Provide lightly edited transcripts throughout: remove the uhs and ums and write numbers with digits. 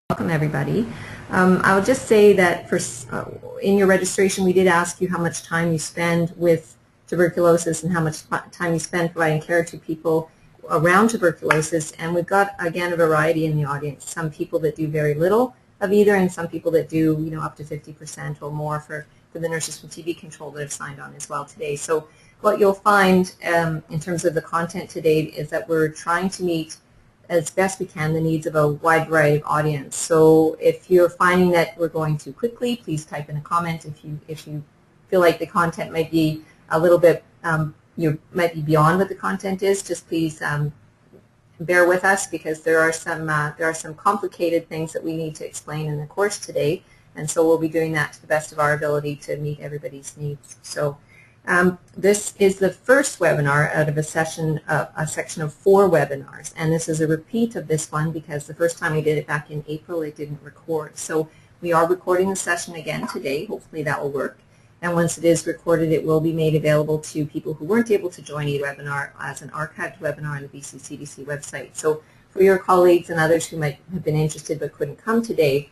Welcome everybody. I would just say that in your registration we did ask you how much time you spend with tuberculosis and how much time you spend providing care to people around tuberculosis, and we've got again a variety in the audience. Some people that do very little of either, and some people that do up to 50% or more for the nurses from TB Control that have signed on as well today. So what you'll find in terms of the content today is that we're trying to meet as best we can the needs of a wide variety of audience. So if you're finding that we're going too quickly, please type in a comment. If you feel like the content might be a little bit might be beyond what the content is, just please bear with us, because there are some complicated things that we need to explain in the course today, and so we'll be doing that to the best of our ability to meet everybody's needs. So this is the first webinar out of a section of 4 webinars, and this is a repeat of this one because the first time we did it back in April it didn't record. So we are recording the session again today. Hopefully that will work, and once it is recorded it will be made available to people who weren't able to join the webinar as an archived webinar on the BC CDC website. So for your colleagues and others who might have been interested but couldn't come today,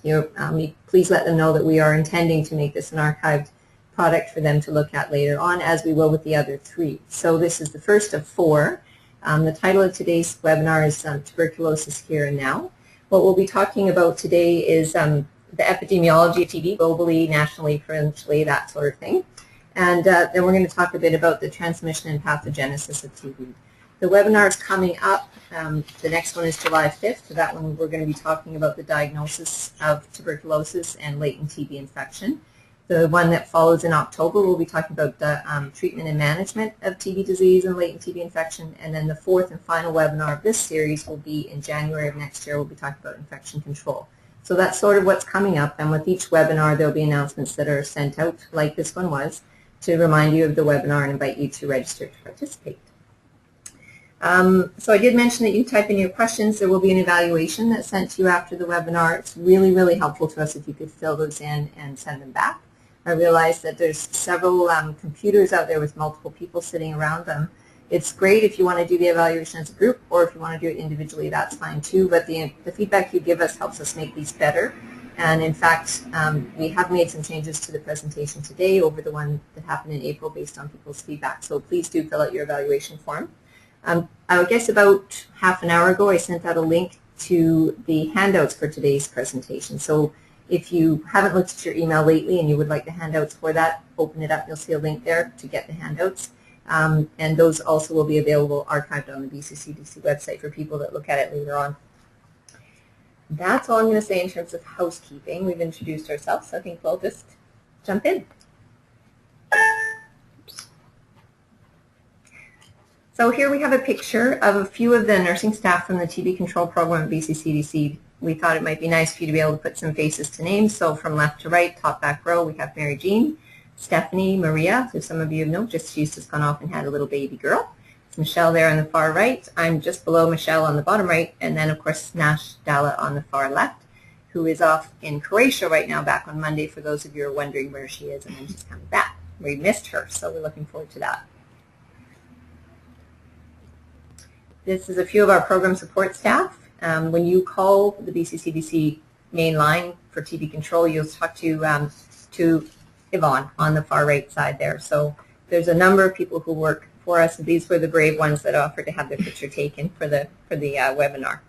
please let them know that we are intending to make this an archived product for them to look at later on, as we will with the other 3. So this is the first of 4. The title of today's webinar is Tuberculosis Here and Now. What we'll be talking about today is the epidemiology of TB globally, nationally, provincially, that sort of thing. And then we're going to talk a bit about the transmission and pathogenesis of TB. The webinar is coming up. The next one is July 5th. So that one we're going to be talking about the diagnosis of tuberculosis and latent TB infection. The one that follows in October, we'll be talking about the treatment and management of TB disease and latent TB infection. And then the 4th and final webinar of this series will be in January of next year. We'll be talking about infection control. So that's sort of what's coming up. And with each webinar, there'll be announcements that are sent out, like this one was, to remind you of the webinar and invite you to register to participate. So I did mention that you type in your questions. There will be an evaluation that's sent to you after the webinar. It's really, really helpful to us if you could fill those in and send them back. I realize that there's several computers out there with multiple people sitting around them. It's great if you want to do the evaluation as a group, or if you want to do it individually, that's fine too, but the feedback you give us helps us make these better. And in fact, we have made some changes to the presentation today over the one that happened in April based on people's feedback, so please do fill out your evaluation form. I guess about half an hour ago I sent out a link to the handouts for today's presentation. So if you haven't looked at your email lately and you would like the handouts for that, open it up. You'll see a link there to get the handouts. And those also will be available archived on the BC CDC website for people that look at it later on. That's all I'm going to say in terms of housekeeping. We've introduced ourselves, so I think we'll just jump in. So here we have a picture of a few of the nursing staff from the TB control program at BC CDC. We thought it might be nice for you to be able to put some faces to names. So from left to right, top back row, we have Mary Jean, Stephanie, Maria, who some of you know, she's just gone off and had a little baby girl. It's Michelle there on the far right. I'm just below Michelle on the bottom right. And then, of course, Nash, Dhalla on the far left, who is off in Croatia right now, back on Monday, for those of you who are wondering where she is, and then she's coming back. We missed her, so we're looking forward to that. This is a few of our program support staff. When you call the BC CDC main line for TB control, you'll talk to Yvonne on the far right side there. So there's a number of people who work for us. These were the brave ones that offered to have their picture taken for the webinar.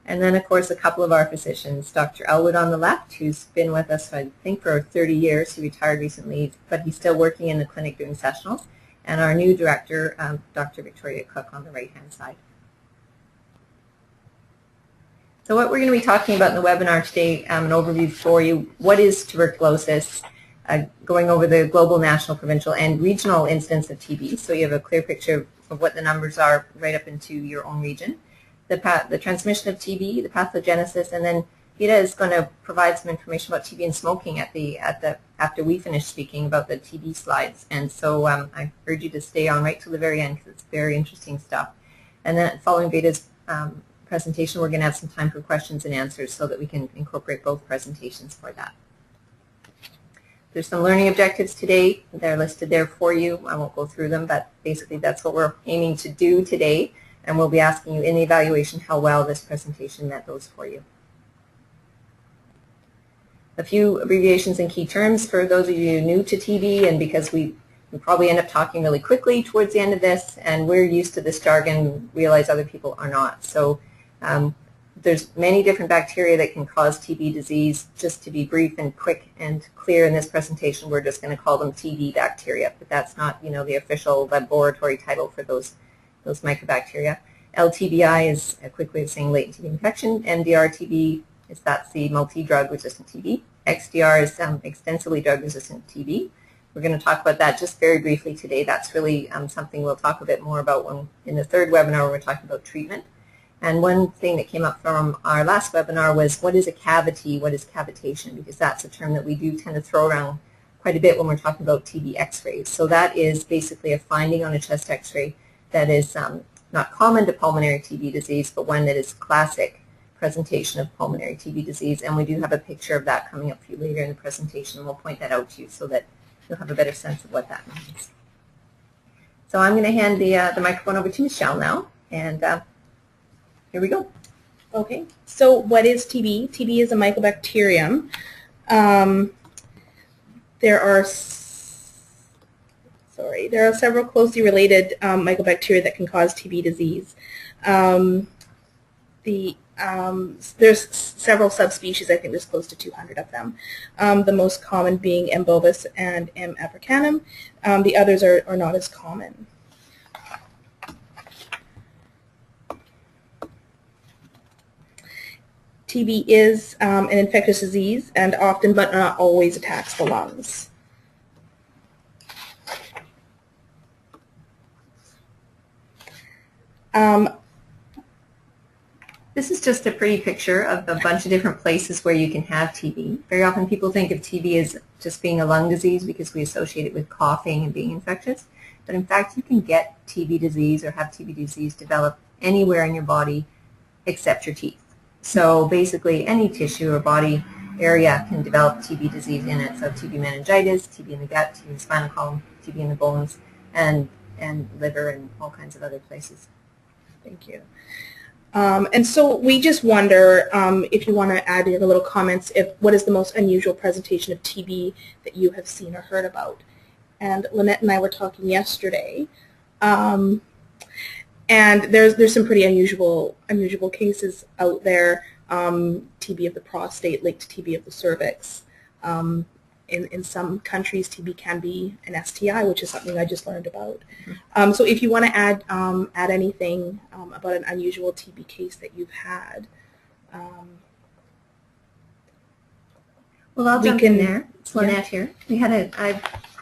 And then, of course, a couple of our physicians, Dr. Elwood on the left, who's been with us, I think, for 30 years. He retired recently, but he's still working in the clinic doing sessionals. And our new director, Dr. Victoria Cook, on the right-hand side. So what we're going to be talking about in the webinar today, an overview for you. What is tuberculosis? Going over the global, national, provincial, and regional incidence of TB. So you have a clear picture of what the numbers are right up into your own region. The transmission of TB, the pathogenesis, and then Veda is going to provide some information about TB and smoking after we finish speaking about the TB slides. And so I urge you to stay on right till the very end because it's very interesting stuff. And then following Veda's presentation, we're going to have some time for questions and answers so that we can incorporate both presentations for that. There's some learning objectives today. They're listed there for you. I won't go through them, but basically that's what we're aiming to do today. And we'll be asking you in the evaluation how well this presentation met those for you. A few abbreviations and key terms for those of you new to TB, and because we probably end up talking really quickly towards the end of this, and we're used to this jargon, realize other people are not. So there's many different bacteria that can cause TB disease. Just to be brief and quick and clear in this presentation, we're just going to call them TB bacteria, but that's not, you know, the official laboratory title for those mycobacteria. LTBI is a quick way of saying latent TB infection. MDR TB that's the multi-drug resistant TB. XDR is extensively drug resistant TB. We're going to talk about that just very briefly today. That's really something we'll talk a bit more about in the third webinar when we're talking about treatment. And one thing that came up from our last webinar was, what is a cavity? What is cavitation? Because that's a term that we do tend to throw around quite a bit when we're talking about TB x-rays. So that is basically a finding on a chest x-ray that is not common to pulmonary TB disease, but one that is classic presentation of pulmonary TB disease. And we do have a picture of that coming up for you later in the presentation, and we'll point that out to you so that you'll have a better sense of what that means. So I'm going to hand the microphone over to Michelle now, and here we go. Okay, so what is TB? TB is a mycobacterium. There are several closely related mycobacteria that can cause TB disease. There's several subspecies. I think there's close to 200 of them. The most common being M. bovis and M. africanum. The others are not as common. TB is an infectious disease and often, but not always, attacks the lungs. This is just a pretty picture of a bunch of different places where you can have TB. Very often people think of TB as just being a lung disease because we associate it with coughing and being infectious. But in fact, you can get TB disease or have TB disease develop anywhere in your body except your teeth. So basically any tissue or body area can develop TB disease in it. So TB meningitis, TB in the gut, TB in the spinal column, TB in the bones, and liver and all kinds of other places. Thank you. And so we just wonder if you want to add your little comments, what is the most unusual presentation of TB that you have seen or heard about? And Linette and I were talking yesterday, and there's some pretty unusual cases out there. TB of the prostate linked to TB of the cervix. In some countries, TB can be an STI, which is something I just learned about. So if you want to add anything about an unusual TB case that you've had. Well, I'll jump in there. It's Linette here. We had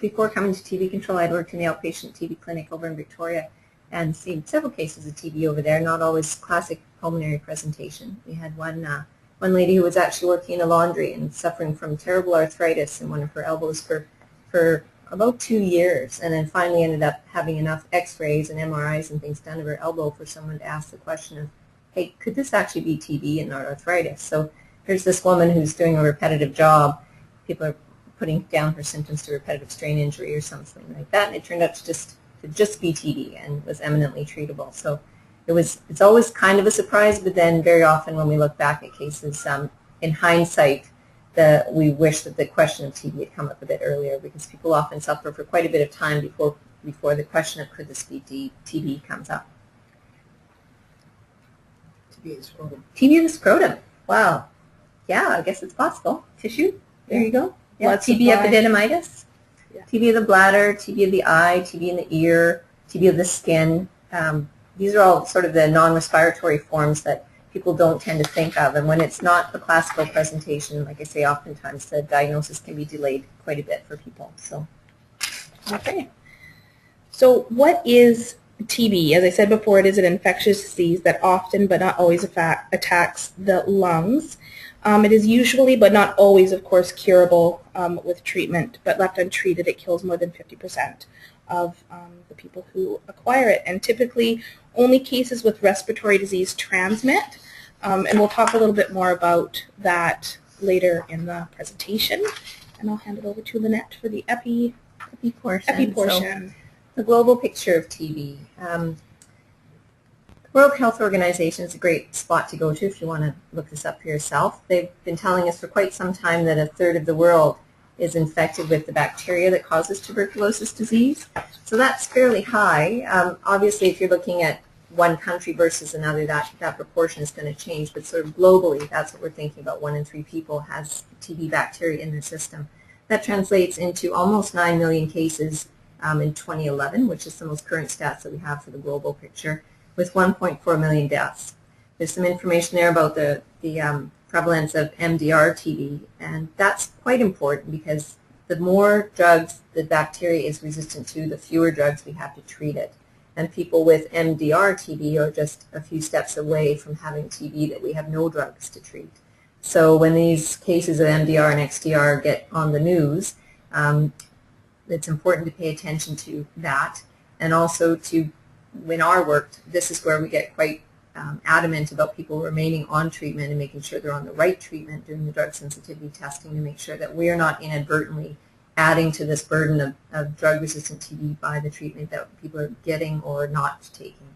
before coming to TB Control, I'd worked in the outpatient TB clinic over in Victoria and seen several cases of TB over there, not always classic pulmonary presentation. We had one lady who was actually working in a laundry and suffering from terrible arthritis in one of her elbows for about 2 years, and then finally ended up having enough x-rays and MRIs and things done of her elbow for someone to ask the question of, hey, could this actually be TB and not arthritis? So here's this woman who's doing a repetitive job. People are putting down her symptoms to repetitive strain injury or something like that, and it turned out to just be TB and was eminently treatable. So it's always kind of a surprise, but then very often when we look back at cases, in hindsight, we wish that the question of TB had come up a bit earlier, because people often suffer for quite a bit of time before the question of could this be TB comes up. TB of the scrotum. TB of the scrotum. Wow. Yeah, I guess it's possible. Tissue. There you go. Yeah. TB epididymitis. Yeah. TB of the bladder, TB of the eye, TB in the ear, TB of the skin. These are all sort of the non-respiratory forms that people don't tend to think of. And when it's not a classical presentation, like I say, oftentimes the diagnosis can be delayed quite a bit for people. So, okay. So what is TB? As I said before, it is an infectious disease that often, but not always, attacks the lungs. It is usually, but not always, of course, curable with treatment, but left untreated, it kills more than 50% of the people who acquire it. And typically, only cases with respiratory disease transmit, and we'll talk a little bit more about that later in the presentation. And I'll hand it over to Linette for the epi portion. So, the global picture of TB. World Health Organization is a great spot to go to if you want to look this up for yourself. They've been telling us for quite some time that a third of the world is infected with the bacteria that causes tuberculosis disease. So that's fairly high. Obviously, if you're looking at one country versus another, that proportion is going to change. But sort of globally, that's what we're thinking about. 1 in 3 people has TB bacteria in their system. That translates into almost 9 million cases in 2011, which is the most current stats that we have for the global picture, with 1.4 million deaths. There's some information there about the prevalence of MDR TB, and that's quite important because the more drugs the bacteria is resistant to, the fewer drugs we have to treat it. And people with MDR TB are just a few steps away from having TB that we have no drugs to treat. So when these cases of MDR and XDR get on the news, it's important to pay attention to that, and also to, in our work, this is where we get quite adamant about people remaining on treatment and making sure they're on the right treatment, doing the drug sensitivity testing to make sure that we're not inadvertently adding to this burden of drug-resistant TB by the treatment that people are getting or not taking.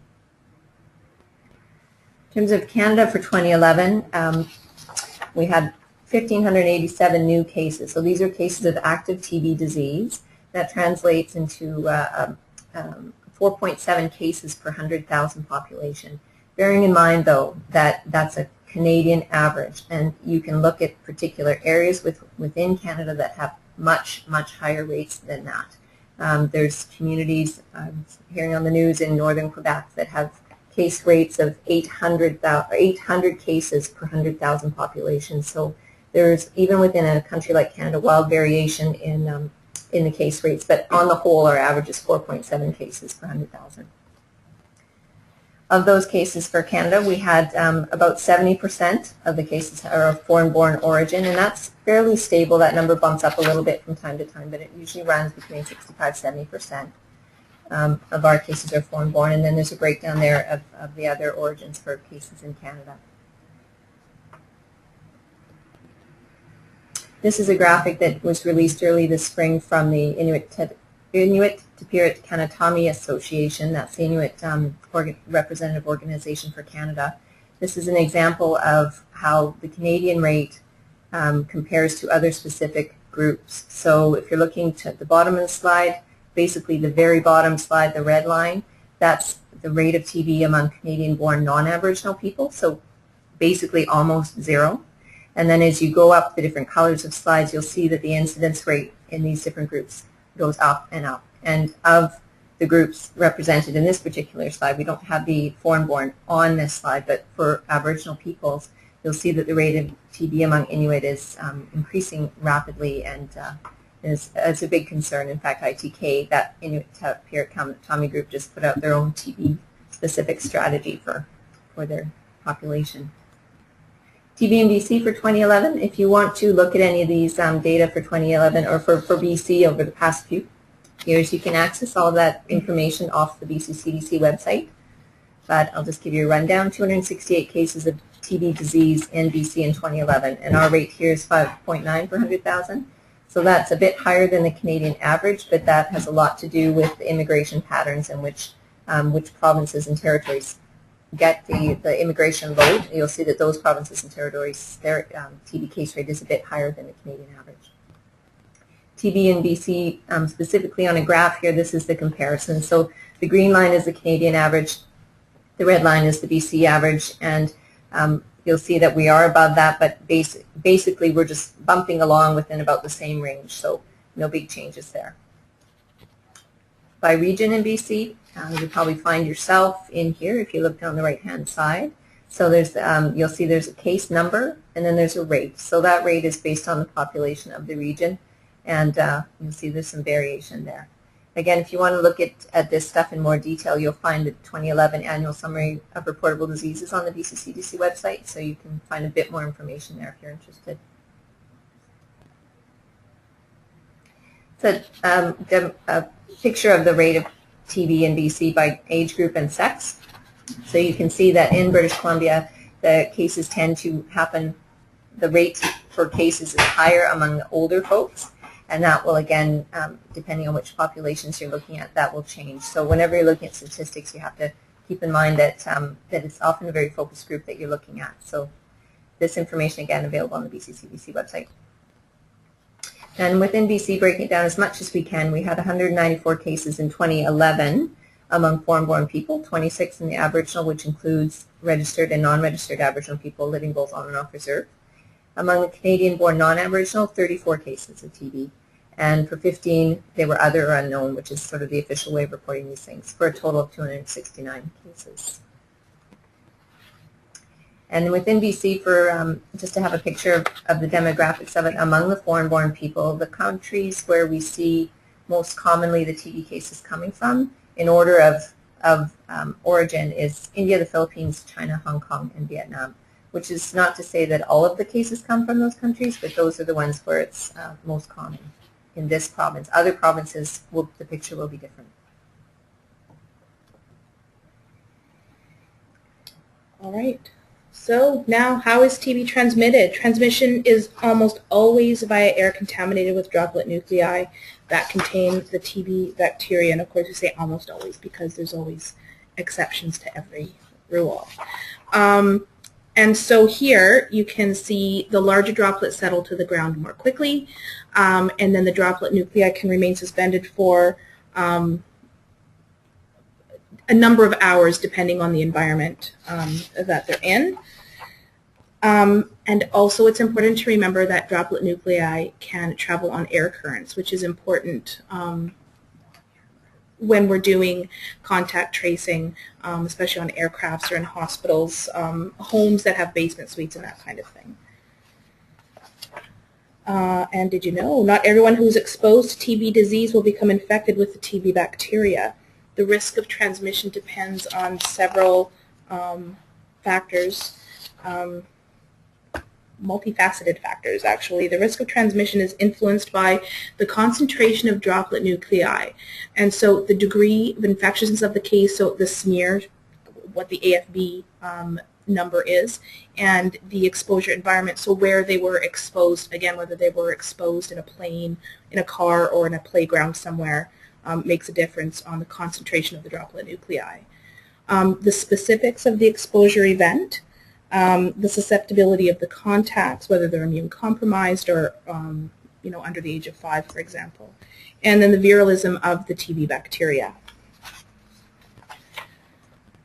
In terms of Canada for 2011, we had 1,587 new cases. So these are cases of active TB disease. That translates into 4.7 cases per 100,000 population. Bearing in mind, though, that that's a Canadian average, and you can look at particular areas within Canada that have much, much higher rates than that. There's communities, hearing on the news in northern Quebec, that have case rates of 800 cases per 100,000 population. So there's, even within a country like Canada, wild variation in the case rates, but on the whole, our average is 4.7 cases per 100,000. Of those cases for Canada, we had about 70% of the cases are of foreign-born origin, and that's fairly stable. That number bumps up a little bit from time to time, but it usually runs between 65–70% of our cases are foreign-born, and then there's a breakdown there of the other origins for cases in Canada. This is a graphic that was released early this spring from the Inuit Tapiriit Kanatami Association. That's the Inuit representative organization for Canada. This is an example of how the Canadian rate compares to other specific groups. So if you're looking to the bottom of the slide, basically the very bottom slide, the red line, that's the rate of TB among Canadian-born non-Aboriginal people, so basically almost zero. And then as you go up the different colors of slides, you'll see that the incidence rate in these different groups goes up and up. And of the groups represented in this particular slide, we don't have the foreign-born on this slide, but for Aboriginal peoples, you'll see that the rate of TB among Inuit is increasing rapidly and is a big concern. In fact, ITK, that Inuit Tapiriit Kanatami group, just put out their own TB-specific strategy for their population. TB in BC for 2011, if you want to look at any of these data for 2011 or for BC over the past few years, you can access all of that information off the BC CDC website. But I'll just give you a rundown. 268 cases of TB disease in BC in 2011, and our rate here is 5.9 per 100,000. So that's a bit higher than the Canadian average, but that has a lot to do with the immigration patterns and which provinces and territories get the immigration load. You'll see that those provinces and territories, their TB case rate is a bit higher than the Canadian average. TB in BC, specifically on a graph here, this is the comparison. So the green line is the Canadian average, the red line is the BC average, and you'll see that we are above that, but basically we're just bumping along within about the same range, so no big changes there. By region in BC, you'll probably find yourself in here if you look down the right-hand side. So there's, you'll see there's a case number and then there's a rate. So that rate is based on the population of the region, and you'll see there's some variation there. Again, if you want to look at this stuff in more detail, you'll find the 2011 Annual Summary of Reportable Diseases on the BC CDC website, so you can find a bit more information there if you're interested. So a picture of the rate of TB in BC by age group and sex. So you can see that in British Columbia, the cases tend to happen, the rate for cases is higher among the older folks, and that will, again, depending on which populations you're looking at, that will change. So whenever you're looking at statistics, you have to keep in mind that, that it's often a very focused group that you're looking at. So this information, again, available on the BC-CBC website. And within BC, breaking it down as much as we can, we had 194 cases in 2011 among foreign-born people, 26 in the Aboriginal, which includes registered and non-registered Aboriginal people living both on and off reserve. Among the Canadian-born non-Aboriginal, 34 cases of TB. And for 15, they were other or unknown, which is sort of the official way of reporting these things, for a total of 269 cases. And within BC, for just to have a picture of the demographics of it, among the foreign-born people, the countries where we see most commonly the TB cases coming from, in order of origin, is India, the Philippines, China, Hong Kong, and Vietnam, which is not to say that all of the cases come from those countries, but those are the ones where it's most common in this province. Other provinces, the picture will be different. All right. So now, how is TB transmitted? Transmission is almost always via air contaminated with droplet nuclei that contain the TB bacteria. And of course, we say almost always because there's always exceptions to every rule. And so here you can see the larger droplets settle to the ground more quickly, and then the droplet nuclei can remain suspended for a number of hours depending on the environment that they're in. And also it's important to remember that droplet nuclei can travel on air currents, which is important when we're doing contact tracing, especially on aircrafts or in hospitals, homes that have basement suites and that kind of thing. And did you know, not everyone who's exposed to TB disease will become infected with the TB bacteria. The risk of transmission depends on several factors, multifaceted factors actually. The risk of transmission is influenced by the concentration of droplet nuclei. And so the degree of infectiousness of the case, so the smear, what the AFB number is, and the exposure environment, so where they were exposed, again, whether they were exposed in a plane, in a car, or in a playground somewhere, makes a difference on the concentration of the droplet nuclei. The specifics of the exposure event, the susceptibility of the contacts, whether they're immune compromised or under the age of 5, for example, and then the viralism of the TB bacteria.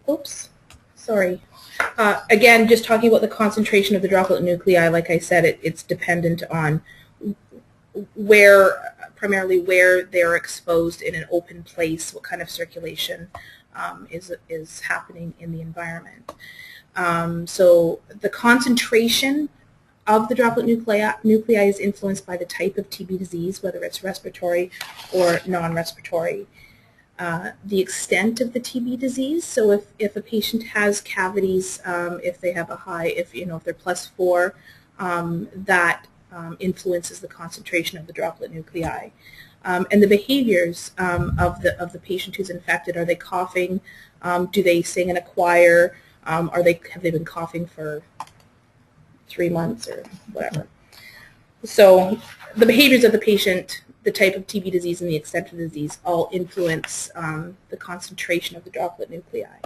Oops, sorry. Again, just talking about the concentration of the droplet nuclei, like I said, it's dependent on primarily where they're exposed in an open place, what kind of circulation is happening in the environment. So the concentration of the droplet nuclei is influenced by the type of TB disease, whether it's respiratory or non-respiratory. The extent of the TB disease, so if a patient has cavities, if they have a high, if they're +4, that influences the concentration of the droplet nuclei. And the behaviors of the patient who's infected, are they coughing? Do they sing in a choir? Have they been coughing for 3 months or whatever? So the behaviors of the patient, the type of TB disease, and the extent of the disease all influence the concentration of the droplet nuclei.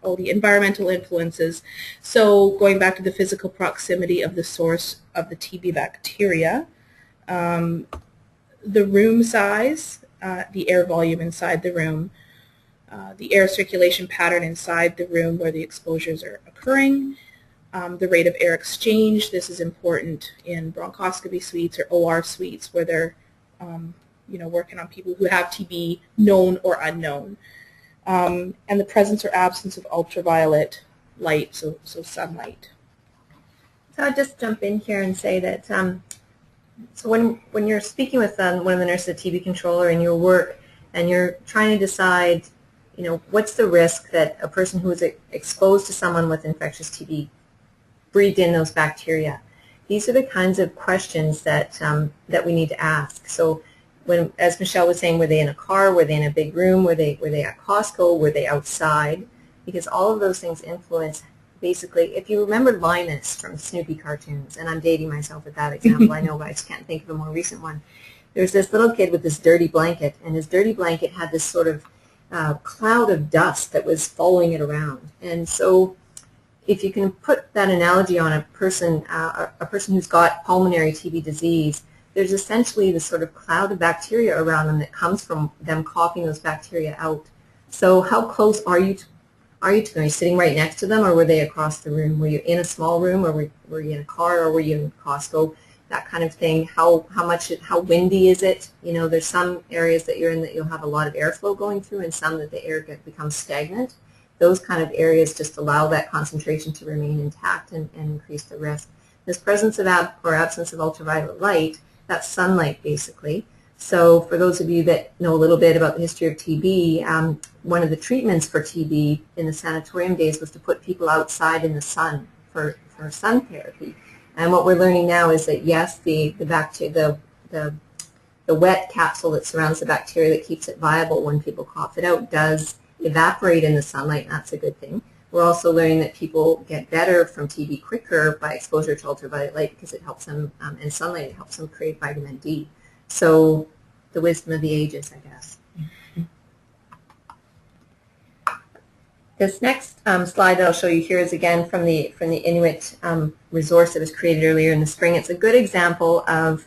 The environmental influences. So going back to the physical proximity of the source of the TB bacteria, the room size, the air volume inside the room, the air circulation pattern inside the room where the exposures are occurring, the rate of air exchange. This is important in bronchoscopy suites or OR suites where they're working on people who have TB, known or unknown. And the presence or absence of ultraviolet light, so sunlight. So I'll just jump in here and say that so when you're speaking with one of the nurses, a TB controller in your work, and you're trying to decide, what's the risk that a person who is exposed to someone with infectious TB breathed in those bacteria? These are the kinds of questions that that we need to ask. So as Michelle was saying, were they in a car? Were they in a big room? Were they at Costco? Were they outside? Because all of those things influence, basically, if you remember Linus from Snoopy cartoons, and I'm dating myself with that example, I know, but I just can't think of a more recent one. There's this little kid with this dirty blanket, and his dirty blanket had this sort of cloud of dust that was following it around. And so if you can put that analogy on a person who's got pulmonary TB disease, there's essentially this sort of cloud of bacteria around them that comes from them coughing those bacteria out. So how close are you to them? Are you sitting right next to them, or were they across the room? Were you in a small room, or were you in a car, or were you in Costco? That kind of thing. How windy is it? You know, there's some areas that you're in that you'll have a lot of airflow going through, and some that the air becomes stagnant. Those kind of areas just allow that concentration to remain intact and increase the risk. This presence of or absence of ultraviolet light, that's sunlight basically. So for those of you that know a little bit about the history of TB, one of the treatments for TB in the sanatorium days was to put people outside in the sun for sun therapy. And what we're learning now is that yes, the wet capsule that surrounds the bacteria that keeps it viable when people cough it out does evaporate in the sunlight, and that's a good thing. We're also learning that people get better from TB quicker by exposure to ultraviolet light because it helps them, and sunlight, it helps them create vitamin D. So the wisdom of the ages, I guess. This next slide that I'll show you here is again from the Inuit resource that was created earlier in the spring. It's a good example of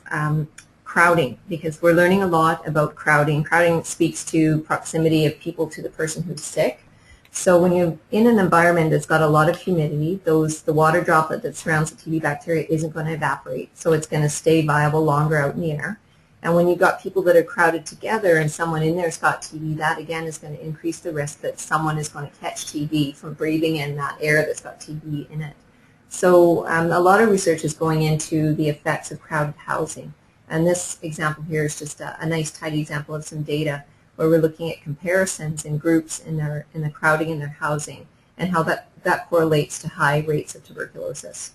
crowding, because we're learning a lot about crowding. Crowding speaks to proximity of people to the person who's sick. So when you're in an environment that's got a lot of humidity, the water droplet that surrounds the TB bacteria isn't going to evaporate, so it's going to stay viable longer out in the air. And when you've got people that are crowded together and someone in there's got TB, that again is going to increase the risk that someone is going to catch TB from breathing in that air that's got TB in it. So a lot of research is going into the effects of crowded housing. And this example here is just a nice, tidy example of some data where we're looking at comparisons in groups in the crowding in their housing and how that correlates to high rates of tuberculosis.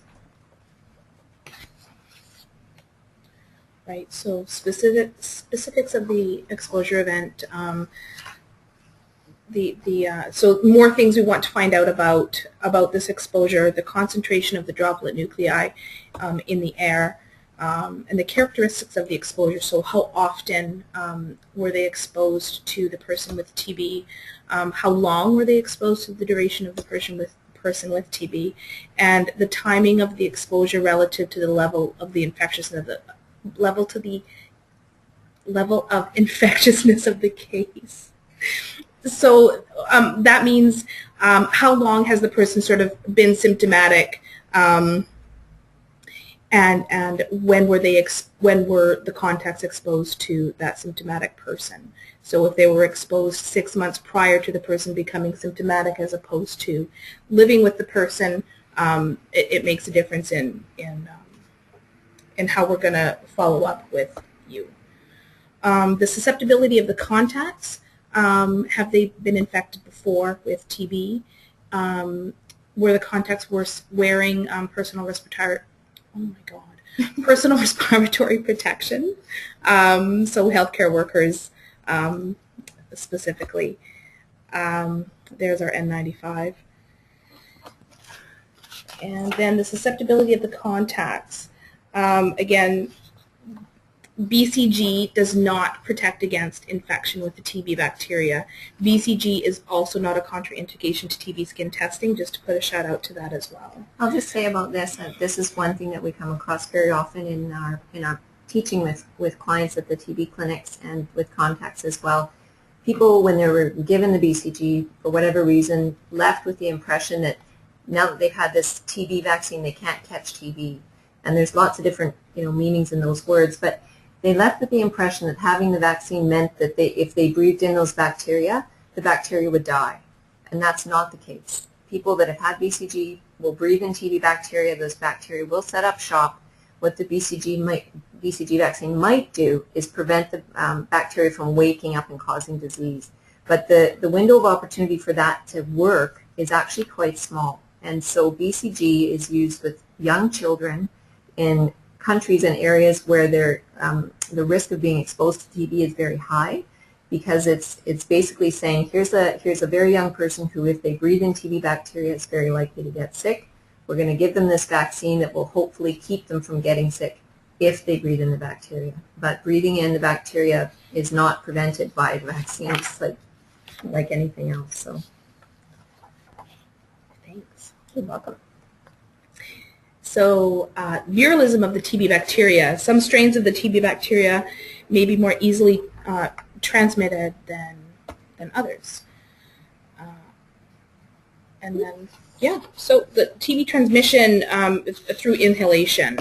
Right, so specifics of the exposure event. So more things we want to find out about this exposure: the concentration of the droplet nuclei in the air, and the characteristics of the exposure. So how often were they exposed to the person with TB? How long were they exposed to the duration of the person with TB? And the timing of the exposure relative to the level of the infectiousness of the level of infectiousness of the case. So that means how long has the person sort of been symptomatic, and when were the contacts exposed to that symptomatic person? So if they were exposed 6 months prior to the person becoming symptomatic, as opposed to living with the person, it makes a difference in how we're going to follow up with you. The susceptibility of the contacts. Have they been infected before with TB? Were the contacts wearing personal respiratory protection? So healthcare workers specifically. There's our N95. And then the susceptibility of the contacts. Again, BCG does not protect against infection with the TB bacteria. BCG is also not a contraindication to TB skin testing, just to put a shout out to that as well. I'll just say about this, this is one thing that we come across very often in our teaching with clients at the TB clinics and with contacts as well. People, when they were given the BCG, for whatever reason, left with the impression that now that they've had this TB vaccine, they can't catch TB. And there's lots of different meanings in those words, but they left with the impression that having the vaccine meant that if they breathed in those bacteria, the bacteria would die. And that's not the case. People that have had BCG will breathe in TB bacteria. Those bacteria will set up shop. What the BCG vaccine might do is prevent the bacteria from waking up and causing disease. But the window of opportunity for that to work is actually quite small. And so BCG is used with young children in countries and areas where the risk of being exposed to TB is very high, because it's basically saying here's a very young person who, if they breathe in TB bacteria, is very likely to get sick. We're going to give them this vaccine that will hopefully keep them from getting sick if they breathe in the bacteria. But breathing in the bacteria is not prevented by the vaccine, just like anything else. So, Thanks. you're welcome. So viralism of the TB bacteria. Some strains of the TB bacteria may be more easily transmitted than others. And then, yeah, so the TB transmission through inhalation.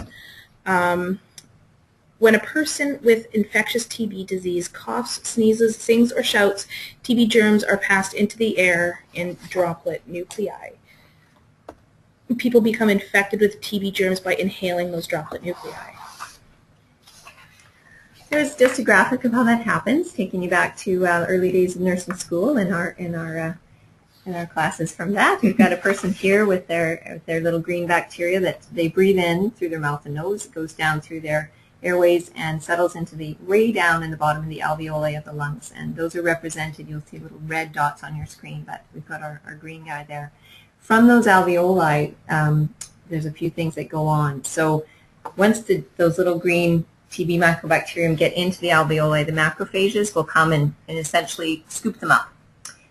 When a person with infectious TB disease coughs, sneezes, sings, or shouts, TB germs are passed into the air in droplet nuclei. People become infected with TB germs by inhaling those droplet nuclei. There's just a graphic of how that happens, taking you back to early days of nursing school in our classes from that. We've got a person here with their little green bacteria that they breathe in through their mouth and nose. It goes down through their airways and settles into way down in the bottom of the alveoli of the lungs. And those are represented. You'll see little red dots on your screen, but we've got our green guy there. From those alveoli, there's a few things that go on. So once those little green TB microbacterium get into the alveoli, the macrophages will come and essentially scoop them up.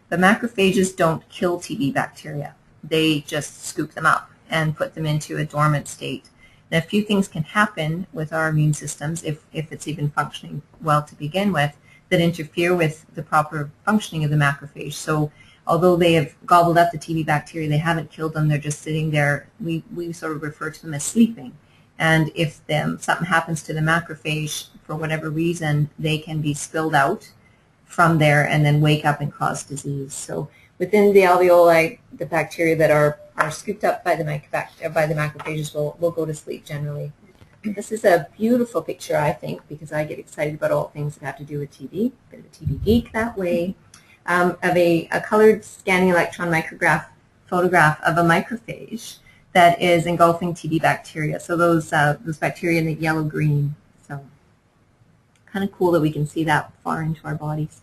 The macrophages don't kill TB bacteria. They just scoop them up and put them into a dormant state. Now, a few things can happen with our immune systems, if it's even functioning well to begin with, that interfere with the proper functioning of the macrophage. So although they have gobbled up the TB bacteria, they haven't killed them, they're just sitting there. We sort of refer to them as sleeping. And if something happens to the macrophage, for whatever reason, they can be spilled out from there and then wake up and cause disease. So within the alveoli, the bacteria that are scooped up by the macrophages will go to sleep generally. This is a beautiful picture, I think, because I get excited about all things that have to do with TB. Bit of a TB geek that way. Of a colored scanning electron micrograph photograph of a macrophage that is engulfing TB bacteria. So those bacteria in the yellow-green. So kind of cool that we can see that far into our bodies.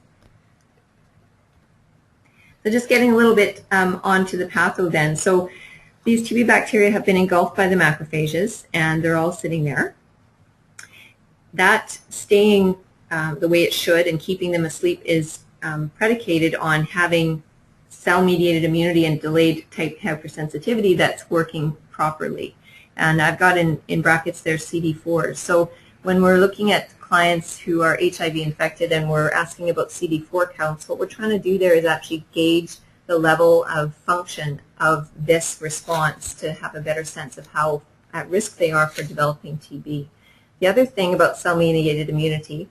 So just getting a little bit onto the patho then. So these TB bacteria have been engulfed by the macrophages, and they're all sitting there. That staying the way it should and keeping them asleep is predicated on having cell-mediated immunity and delayed type hypersensitivity that's working properly. And I've got in brackets there CD4s. So when we're looking at clients who are HIV infected and we're asking about CD4 counts, what we're trying to do there is actually gauge the level of function of this response to have a better sense of how at risk they are for developing TB. The other thing about cell-mediated immunity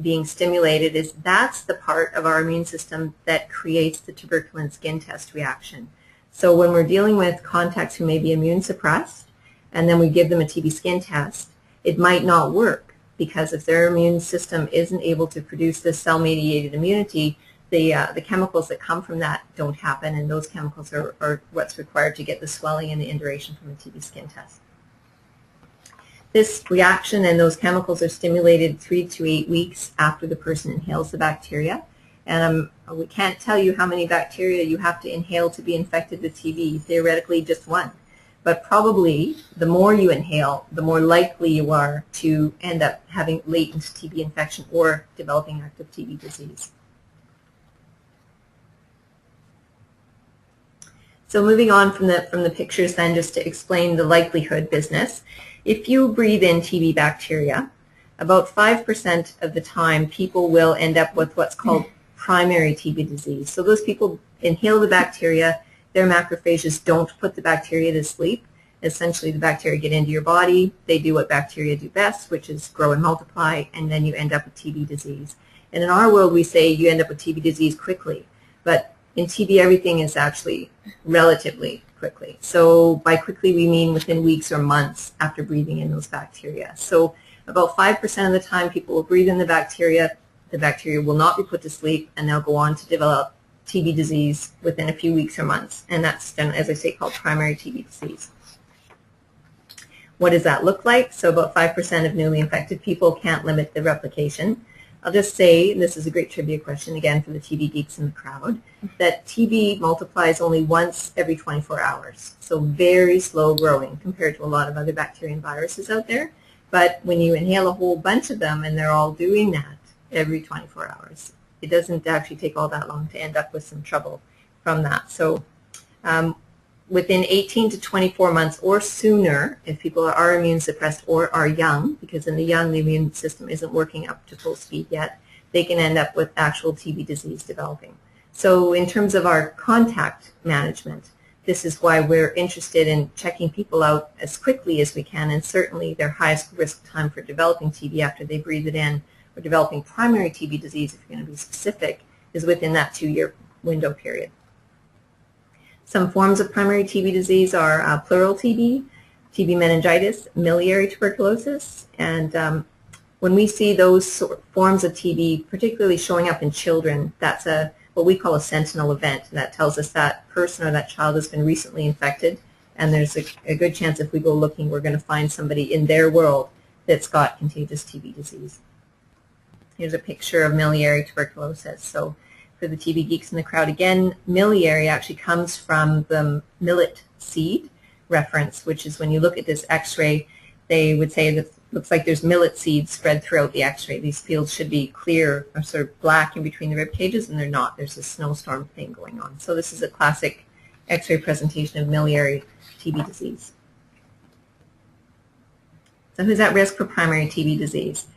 being stimulated is that's the part of our immune system that creates the tuberculin skin test reaction. So when we're dealing with contacts who may be immune suppressed and then we give them a TB skin test, it might not work because if their immune system isn't able to produce this cell-mediated immunity, the chemicals that come from that don't happen, and those chemicals are what's required to get the swelling and the induration from a TB skin test. This reaction and those chemicals are stimulated 3 to 8 weeks after the person inhales the bacteria. And we can't tell you how many bacteria you have to inhale to be infected with TB, theoretically just one. But probably the more you inhale, the more likely you are to end up having latent TB infection or developing active TB disease. So moving on from the pictures then, just to explain the likelihood business. If you breathe in TB bacteria, about 5% of the time people will end up with what's called primary TB disease. So those people inhale the bacteria, their macrophages don't put the bacteria to sleep. Essentially the bacteria get into your body, they do what bacteria do best, which is grow and multiply, and then you end up with TB disease. And in our world we say you end up with TB disease quickly, but in TB everything is actually relatively quickly. So by quickly we mean within weeks or months after breathing in those bacteria. So about 5% of the time people will breathe in the bacteria will not be put to sleep, and they'll go on to develop TB disease within a few weeks or months. And that's then, as I say, called primary TB disease. What does that look like? So about 5% of newly infected people can't limit the replication. I'll just say, this is a great trivia question again for the TB geeks in the crowd, that TB multiplies only once every 24 hours. So very slow growing compared to a lot of other bacteria and viruses out there. But when you inhale a whole bunch of them and they're all doing that every 24 hours, it doesn't actually take all that long to end up with some trouble from that. So within 18 to 24 months or sooner, if people are immune suppressed or are young, because in the young the immune system isn't working up to full speed yet, they can end up with actual TB disease developing. So in terms of our contact management, this is why we're interested in checking people out as quickly as we can, and certainly their highest risk time for developing TB after they breathe it in, or developing primary TB disease, if you're going to be specific, is within that 2-year window period. Some forms of primary TB disease are pleural TB, TB meningitis, miliary tuberculosis, and when we see those forms of TB particularly showing up in children, that's what we call a sentinel event. That tells us that person or that child has been recently infected, and there's a good chance if we go looking, we're going to find somebody in their world that's got contagious TB disease. Here's a picture of miliary tuberculosis. So for the TB geeks in the crowd, again, miliary actually comes from the millet seed reference, which is when you look at this x-ray, they would say that looks like there's millet seeds spread throughout the x-ray. These fields should be clear or sort of black in between the rib cages, and they're not. There's a snowstorm thing going on. So this is a classic x-ray presentation of miliary TB disease. So who's at risk for primary TB disease?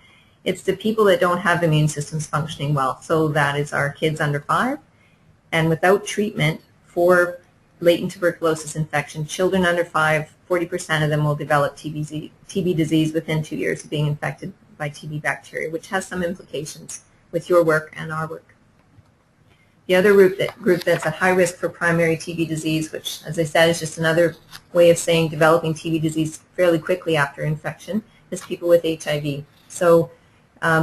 It's the people that don't have immune systems functioning well. So that is our kids under 5. And without treatment for latent tuberculosis infection, children under 5, 40% of them will develop TB disease within 2 years of being infected by TB bacteria, which has some implications with your work and our work. The other group that's at high risk for primary TB disease, which, as I said, is just another way of saying developing TB disease fairly quickly after infection, is people with HIV. So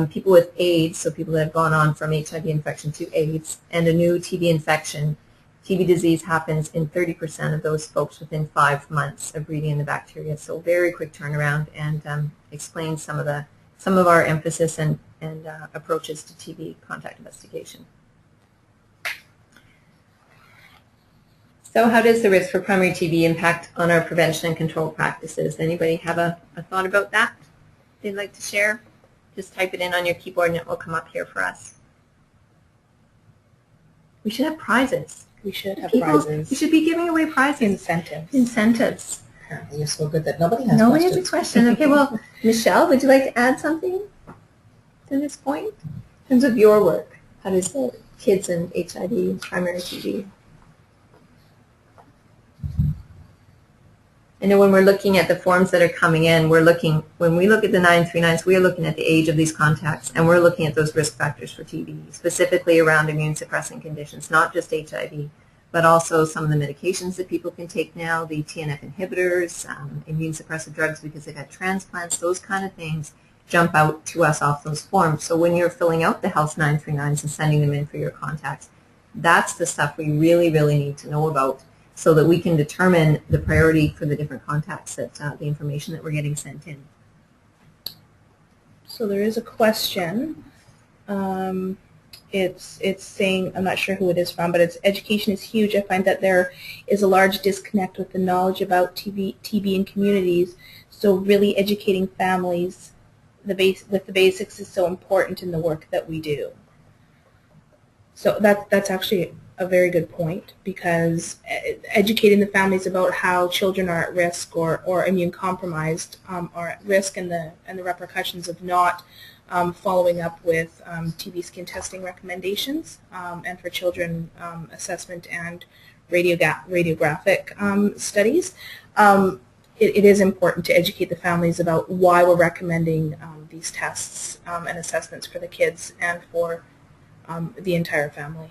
people with AIDS, so people that have gone on from HIV infection to AIDS, and a new TB infection, TB disease happens in 30% of those folks within 5 months of breathing in the bacteria. So very quick turnaround, and explains some of our emphasis and approaches to TB contact investigation. So how does the risk for primary TB impact on our prevention and control practices? Anybody have a thought about that they'd like to share? Just type it in on your keyboard and it will come up here for us. We should have prizes. We should have prizes. We should be giving away prizes. Incentives. Incentives. Apparently you're so good that nobody has Nobody questions. has a question. Okay, well, Michelle, would you like to add something to this point? In terms of your work, how does the kids and HIV and primary TB? I know when we're looking at the forms that are coming in, when we look at the 939s, we are looking at the age of these contacts, and we're looking at those risk factors for TB, specifically around immune suppressing conditions, not just HIV, but also some of the medications that people can take now, the TNF inhibitors, immune suppressive drugs because they've had transplants, those kind of things jump out to us off those forms. So when you're filling out the Health 939s and sending them in for your contacts, that's the stuff we really, really need to know about, so that we can determine the priority for the different contacts that the information that we're getting sent in. So there is a question. It's saying, I'm not sure who it is from, but it's education is huge. I find that there is a large disconnect with the knowledge about TB in communities. So really educating families with the basics is so important in the work that we do. So that's actually a very good point, because educating the families about how children are at risk or immune compromised are at risk, and the repercussions of not following up with TB skin testing recommendations, and for children assessment and radiographic studies. It is important to educate the families about why we're recommending these tests and assessments for the kids and for the entire family.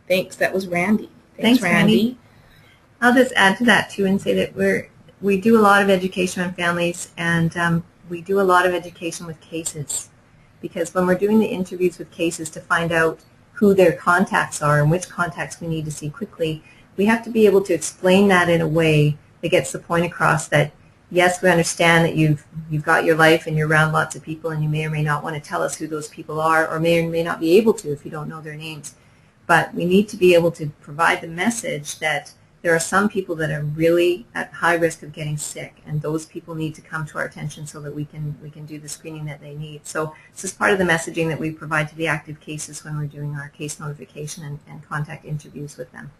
Thanks. That was Randy. Thanks, Randy. I'll just add to that too and say that we do a lot of education on families, and we do a lot of education with cases, because when we're doing the interviews with cases to find out who their contacts are and which contacts we need to see quickly, we have to be able to explain that in a way that gets the point across that, yes, we understand that you've got your life and you're around lots of people, and you may or may not want to tell us who those people are, or may or may not be able to if you don't know their names. But we need to be able to provide the message that there are some people that are really at high risk of getting sick, and those people need to come to our attention so that we can do the screening that they need. So this is part of the messaging that we provide to the active cases when we're doing our case notification and contact interviews with them.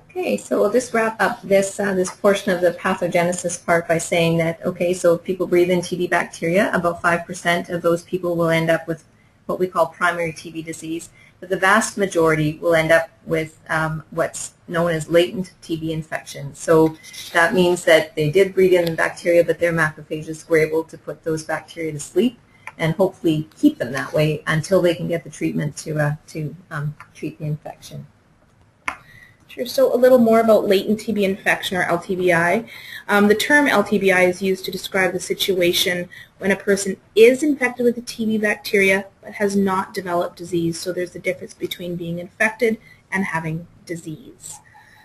Okay, so we'll just wrap up this this portion of the pathogenesis part by saying that, okay, so if people breathe in TB bacteria, about 5% of those people will end up with what we call primary TB disease, but the vast majority will end up with what's known as latent TB infection. So that means that they did breathe in the bacteria, but their macrophages were able to put those bacteria to sleep and hopefully keep them that way until they can get the treatment to treat the infection. Sure. So a little more about latent TB infection, or LTBI. The term LTBI is used to describe the situation when a person is infected with a TB bacteria but has not developed disease. So there's a difference between being infected and having disease.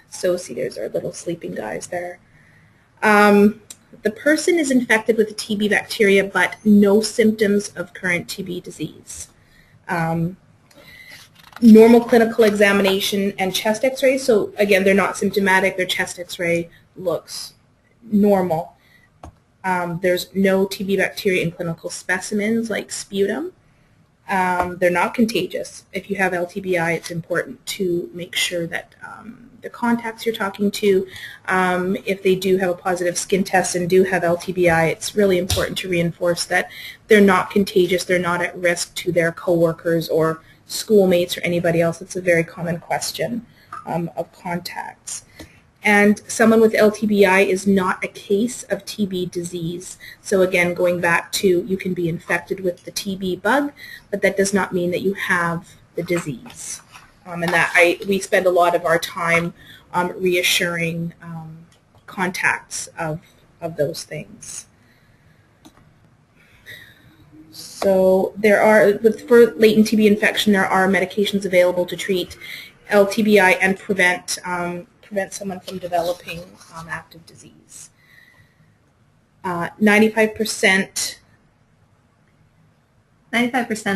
So see, there's our little sleeping guys there. The person is infected with a TB bacteria but no symptoms of current TB disease. Normal clinical examination and chest x-ray, so again, they're not symptomatic, their chest x-ray looks normal. There's no TB bacteria in clinical specimens like sputum. They're not contagious. If you have LTBI, it's important to make sure that the contacts you're talking to, if they do have a positive skin test and do have LTBI, it's really important to reinforce that they're not contagious, they're not at risk to their coworkers or schoolmates or anybody else. It's a very common question of contacts. And someone with LTBI is not a case of TB disease. So again, going back to, you can be infected with the TB bug, but that does not mean that you have the disease. And that we spend a lot of our time reassuring contacts of those things. So there are, for latent TB infection, there are medications available to treat LTBI and prevent someone from developing active disease. 95%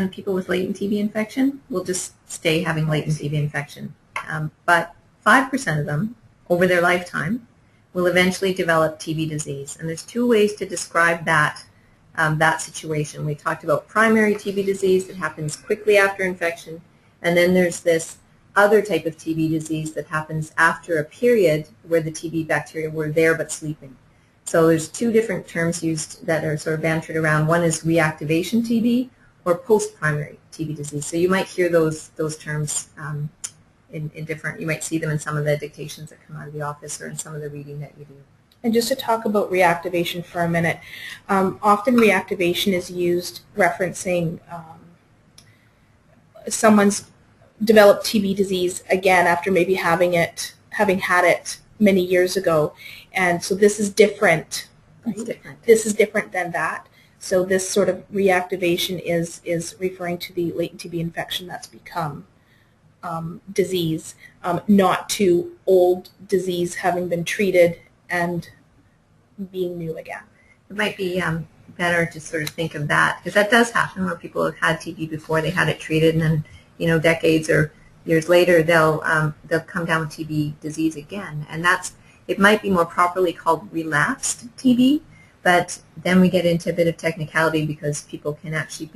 of people with latent TB infection will just stay having latent TB infection. But 5% of them, over their lifetime, will eventually develop TB disease. And there's two ways to describe that situation. We talked about primary TB disease that happens quickly after infection, and then there's this other type of TB disease that happens after a period where the TB bacteria were there but sleeping. So there's two different terms used that are sort of bantered around. One is reactivation TB or post-primary TB disease. So you might hear those terms in different, you might see them in some of the dictations that come out of the office or in some of the reading that you do. And just to talk about reactivation for a minute, often reactivation is used referencing someone's developed TB disease again after maybe having had it many years ago. And so this is different. Right? It's different. This is different than that. So this sort of reactivation is referring to the latent TB infection that's become disease, not to old disease having been treated and being new again. It might be better to sort of think of that, because that does happen where people have had TB before, they had it treated, and then, you know, decades or years later they'll come down with TB disease again, and it might be more properly called relapsed TB, but then we get into a bit of technicality because people can actually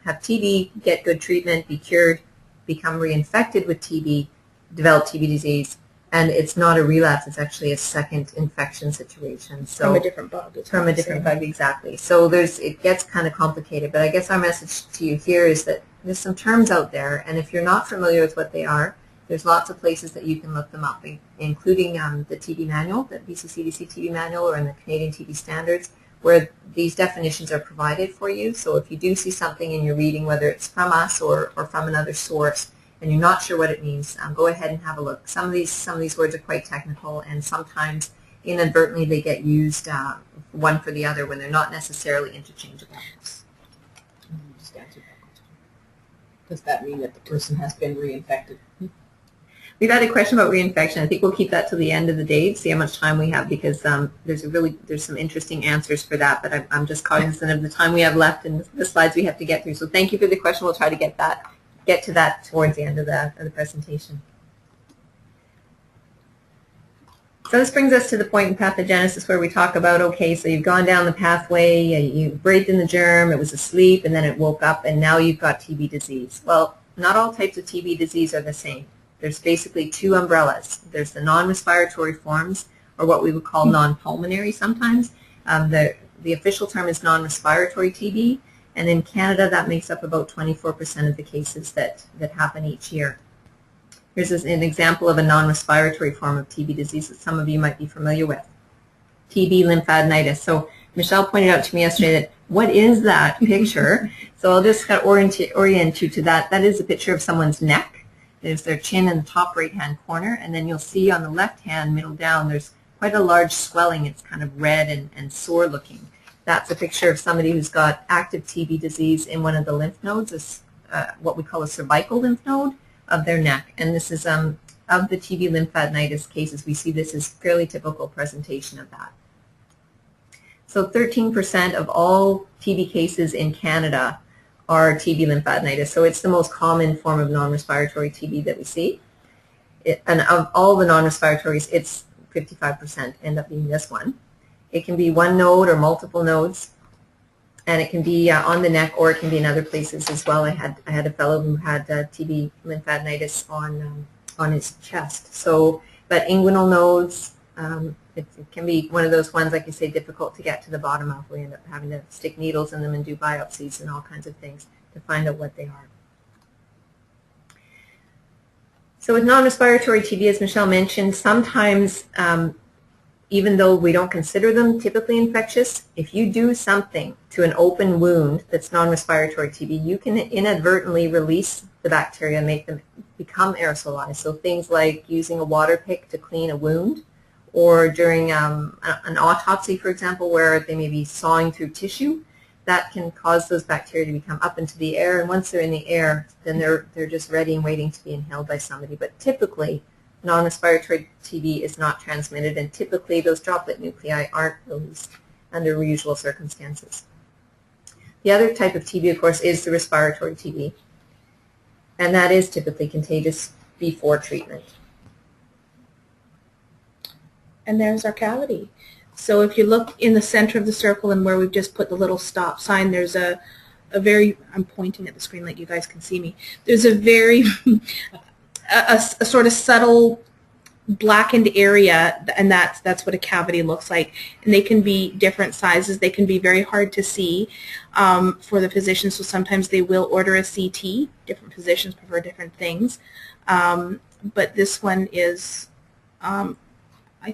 have TB, get good treatment, be cured, become reinfected with TB, develop TB disease, and it's not a relapse, it's actually a second infection situation. So from a different bug. From a different bug, exactly. So it gets kind of complicated, but I guess our message to you here is that there's some terms out there, and if you're not familiar with what they are, there's lots of places that you can look them up, including the TB manual, the BC-CDC TB manual, or in the Canadian TB standards, where these definitions are provided for you. So if you do see something in your reading, whether it's from us or from another source, and you're not sure what it means, go ahead and have a look. Some of these words are quite technical, and sometimes inadvertently they get used one for the other when they're not necessarily interchangeable. Does that mean that the person has been reinfected? We've had a question about reinfection. I think we'll keep that till the end of the day to see how much time we have, because there's some interesting answers for that, but I'm just cognizant of the time we have left and the slides we have to get through. So thank you for the question. We'll try to get to that towards the end of the presentation. So this brings us to the point in pathogenesis where we talk about, okay, so you've gone down the pathway, you breathed in the germ, it was asleep, and then it woke up, and now you've got TB disease. Well, not all types of TB disease are the same. There's basically two umbrellas. There's the non-respiratory forms, or what we would call non-pulmonary sometimes. The official term is non-respiratory TB, and in Canada that makes up about 24% of the cases that happen each year. Here's an example of a non-respiratory form of TB disease that some of you might be familiar with. TB lymphadenitis. So Michelle pointed out to me yesterday that, what is that picture? So I'll just kind of orient you to that. That is a picture of someone's neck. There's their chin in the top right-hand corner, and then you'll see on the left-hand middle down, there's quite a large swelling. It's kind of red and sore looking. That's a picture of somebody who's got active TB disease in one of the lymph nodes, what we call a cervical lymph node of their neck. And this is, of the TB lymphadenitis cases, we see this as fairly typical presentation of that. So 13% of all TB cases in Canada are TB lymphadenitis. So it's the most common form of non-respiratory TB that we see. And of all the non-respiratories, it's 55% end up being this one. It can be one node or multiple nodes, and it can be on the neck, or it can be in other places as well. I had a fellow who had TB lymphadenitis on his chest. So, but inguinal nodes, it can be one of those ones, like I say, difficult to get to the bottom of. We end up having to stick needles in them and do biopsies and all kinds of things to find out what they are. So with non-respiratory TB, as Michelle mentioned, sometimes even though we don't consider them typically infectious, if you do something to an open wound that's non-respiratory TB, you can inadvertently release the bacteria and make them become aerosolized. So things like using a water pick to clean a wound, or during an autopsy, for example, where they may be sawing through tissue, that can cause those bacteria to become up into the air. And once they're in the air, then they're just ready and waiting to be inhaled by somebody. But typically, non-respiratory TB is not transmitted, and typically those droplet nuclei aren't released under usual circumstances. The other type of TB, of course, is the respiratory TB, and that is typically contagious before treatment. And there's our cavity. So if you look in the center of the circle and where we've just put the little stop sign, there's a very, I'm pointing at the screen like you guys can see me, there's a very a sort of subtle blackened area, and that's what a cavity looks like. And they can be different sizes. They can be very hard to see for the physician, so sometimes they will order a CT. Different physicians prefer different things. But this one is, I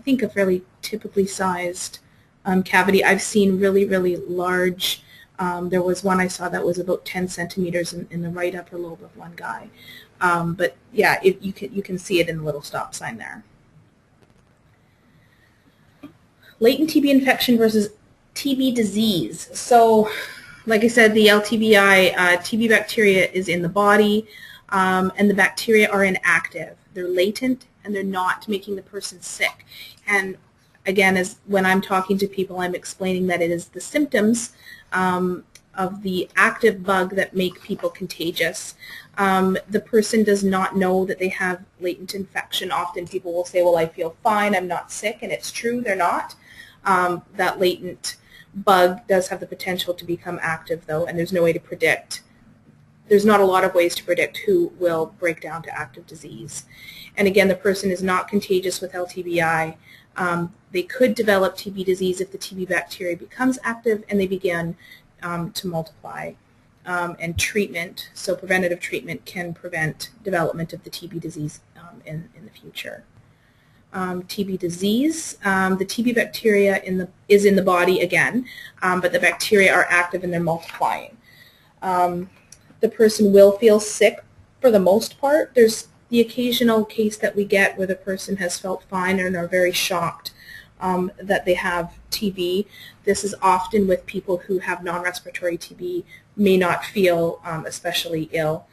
think, a fairly typically sized cavity. I've seen really, really large. There was one I saw that was about 10 centimeters in the right upper lobe of one guy. But yeah, you can see it in the little stop sign there. Latent TB infection versus TB disease. So, like I said, the LTBI, TB bacteria is in the body, and the bacteria are inactive. They're latent, and they're not making the person sick. And again, as when I'm talking to people, I'm explaining that it is the symptoms of the active bug that make people contagious. The person does not know that they have latent infection. Often people will say, well, I feel fine, I'm not sick, and it's true, they're not. That latent bug does have the potential to become active, though, and there's no way to predict. There's not a lot of ways to predict who will break down to active disease. And again, the person is not contagious with LTBI. They could develop TB disease if the TB bacteria becomes active and they begin to multiply. And treatment, so preventative treatment, can prevent development of the TB disease in the future. TB disease, the TB bacteria is in the body again, but the bacteria are active and they're multiplying. The person will feel sick for the most part. There's the occasional case that we get where the person has felt fine and are very shocked that they have TB. This is often with people who have non-respiratory TB, may not feel especially ill.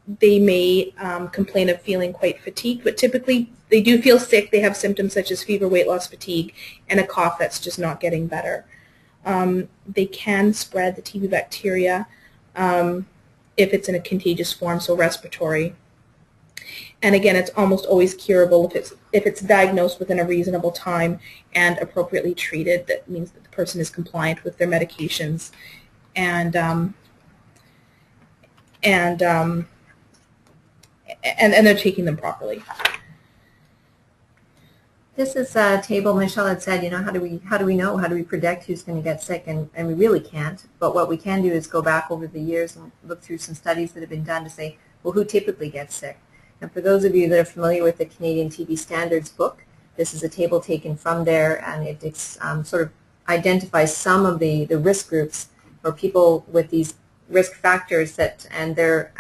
They may complain of feeling quite fatigued, but typically they do feel sick. They have symptoms such as fever, weight loss, fatigue, and a cough that's just not getting better. They can spread the TB bacteria if it's in a contagious form, so respiratory. And again, it's almost always curable if it's diagnosed within a reasonable time and appropriately treated. That means that the person is compliant with their medications and they're taking them properly. This is a table Michelle had said, you know, how do we know, how do we predict who's going to get sick? And we really can't. But what we can do is go back over the years and look through some studies that have been done to say, well, who typically gets sick? And for those of you that are familiar with the Canadian TB Standards book, this is a table taken from there, and it sort of identifies some of the risk groups for people with these risk factors that and their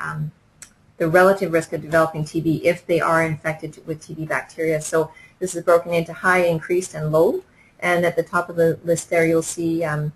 the relative risk of developing TB if they are infected with TB bacteria. So this is broken into high, increased, and low. And at the top of the list there, you'll see HIV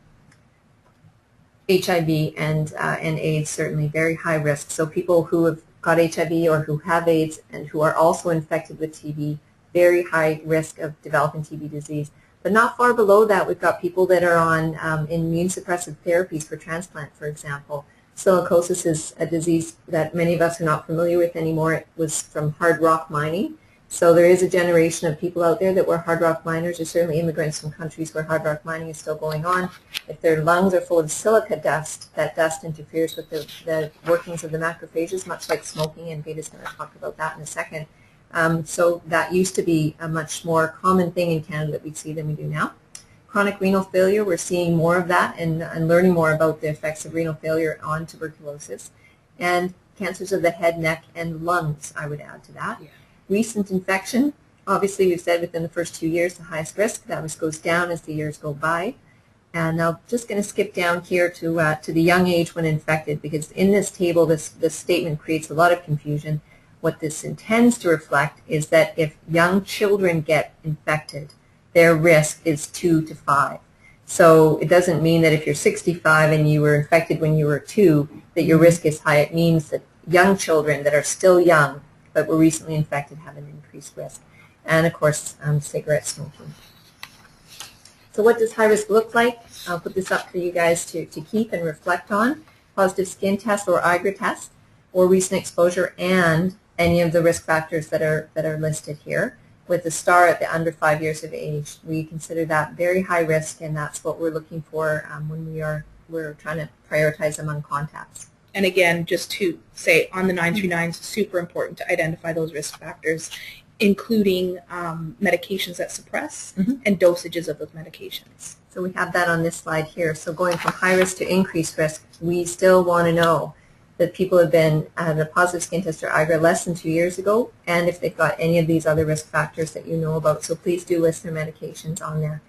and AIDS, certainly very high risk. So people who have got HIV or who have AIDS and who are also infected with TB, very high risk of developing TB disease. But not far below that, we've got people that are on immune suppressive therapies for transplant, for example. Silicosis is a disease that many of us are not familiar with anymore. It was from hard rock mining. So there is a generation of people out there that were hard rock miners. There's certainly immigrants from countries where hard rock mining is still going on. If their lungs are full of silica dust, that dust interferes with the workings of the macrophages, much like smoking, and Veda's going to talk about that in a second. So that used to be a much more common thing in Canada that we'd see than we do now. Chronic renal failure, we're seeing more of that and learning more about the effects of renal failure on tuberculosis. And cancers of the head, neck, and lungs, I would add to that. Yeah. Recent infection, obviously we've said within the first 2 years the highest risk. That risk goes down as the years go by. And I'm just going to skip down here to the young age when infected, because in this table this statement creates a lot of confusion. What this intends to reflect is that if young children get infected, their risk is 2 to 5. So it doesn't mean that if you're 65 and you were infected when you were 2, that your risk is high. It means that young children that are still young but were recently infected have an increased risk. And of course, cigarette smoking. So what does high risk look like? I'll put this up for you guys to keep and reflect on. Positive skin test or IGRA test, or recent exposure, and any of the risk factors that are listed here, with the star at the under 5 years of age. We consider that very high risk, and that's what we're looking for when we're trying to prioritize among contacts. And again, just to say on the 939, it's super important to identify those risk factors, including medications that suppress and dosages of those medications. So we have that on this slide here. So going from high risk to increased risk, we still want to know that people have been had a positive skin test or IGRA less than 2 years ago, and if they've got any of these other risk factors that you know about. So please do list their medications on there.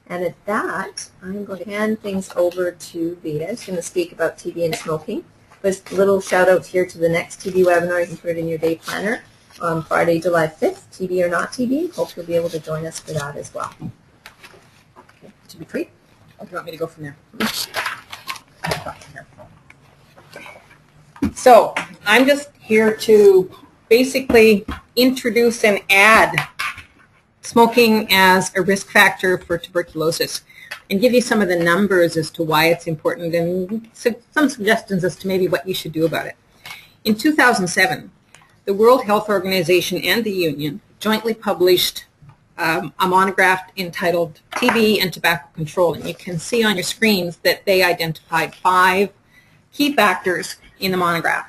And at that, I'm going to hand things over to Veda. She's going to speak about TB and smoking. Just a little shout out here to the next TB webinar. You can put it in your day planner on Friday, July 5th, TB or not TB. Hope you'll be able to join us for that as well. Okay, to be free? Or do you want me to go from there? So I'm just here to basically introduce and add smoking as a risk factor for tuberculosis and give you some of the numbers as to why it's important and some suggestions as to maybe what you should do about it. In 2007, the World Health Organization and the Union jointly published a monograph entitled TB and Tobacco Control, and you can see on your screens that they identified 5 key factors in the monograph.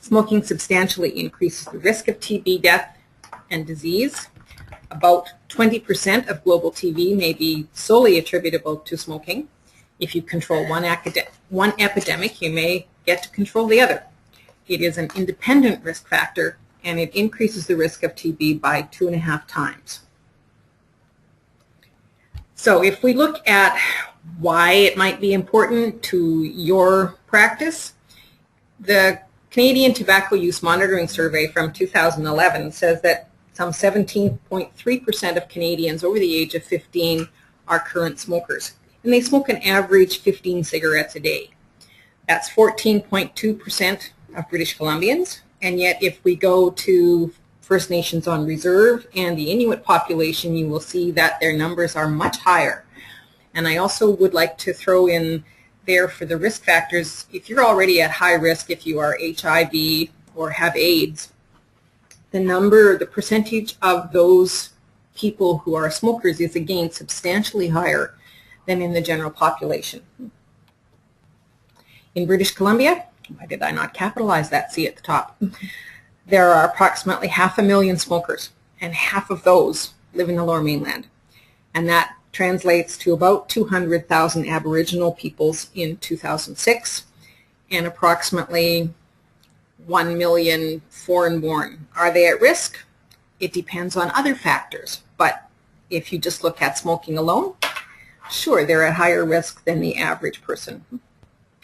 Smoking substantially increases the risk of TB death and disease. About 20% of global TB may be solely attributable to smoking. If you control one epidemic, you may get to control the other. It is an independent risk factor, and it increases the risk of TB by 2.5 times. So if we look at why it might be important to your practice, the Canadian Tobacco Use Monitoring Survey from 2011 says that some 17.3% of Canadians over the age of 15 are current smokers, and they smoke an average 15 cigarettes a day. That's 14.2% of British Columbians, and yet if we go to First Nations on Reserve and the Inuit population, you will see that their numbers are much higher. And I also would like to throw in there for the risk factors, if you're already at high risk, if you are HIV or have AIDS, the percentage of those people who are smokers is again substantially higher than in the general population. In British Columbia, why did I not capitalize that C at the top? There are approximately 500,000 smokers, and half of those live in the Lower Mainland. And that translates to about 200,000 Aboriginal peoples in 2006, and approximately 1 million foreign-born. Are they at risk? It depends on other factors, but if you just look at smoking alone, sure, they're at higher risk than the average person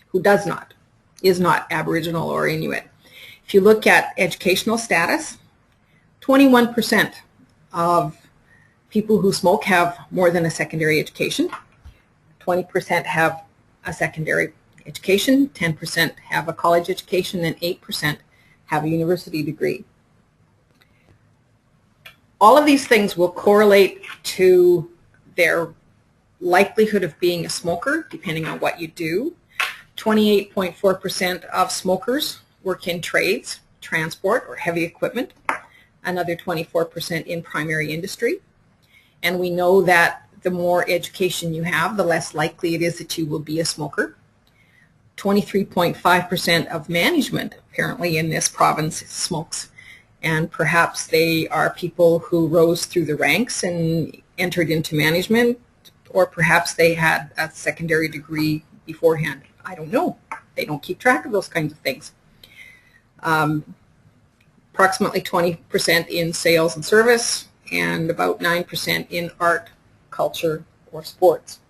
who is not Aboriginal or Inuit. If you look at educational status, 21% of people who smoke have more than a secondary education. 20% have a secondary education, 10% have a college education, and 8% have a university degree. All of these things will correlate to their likelihood of being a smoker, depending on what you do. 28.4% of smokers work in trades, transport, or heavy equipment. Another 24% in primary industry. And we know that the more education you have, the less likely it is that you will be a smoker. 23.5% of management apparently in this province smokes. And perhaps they are people who rose through the ranks and entered into management, or perhaps they had a secondary degree beforehand. I don't know. They don't keep track of those kinds of things. Approximately 20% in sales and service, and about 9% in art, culture, or sports.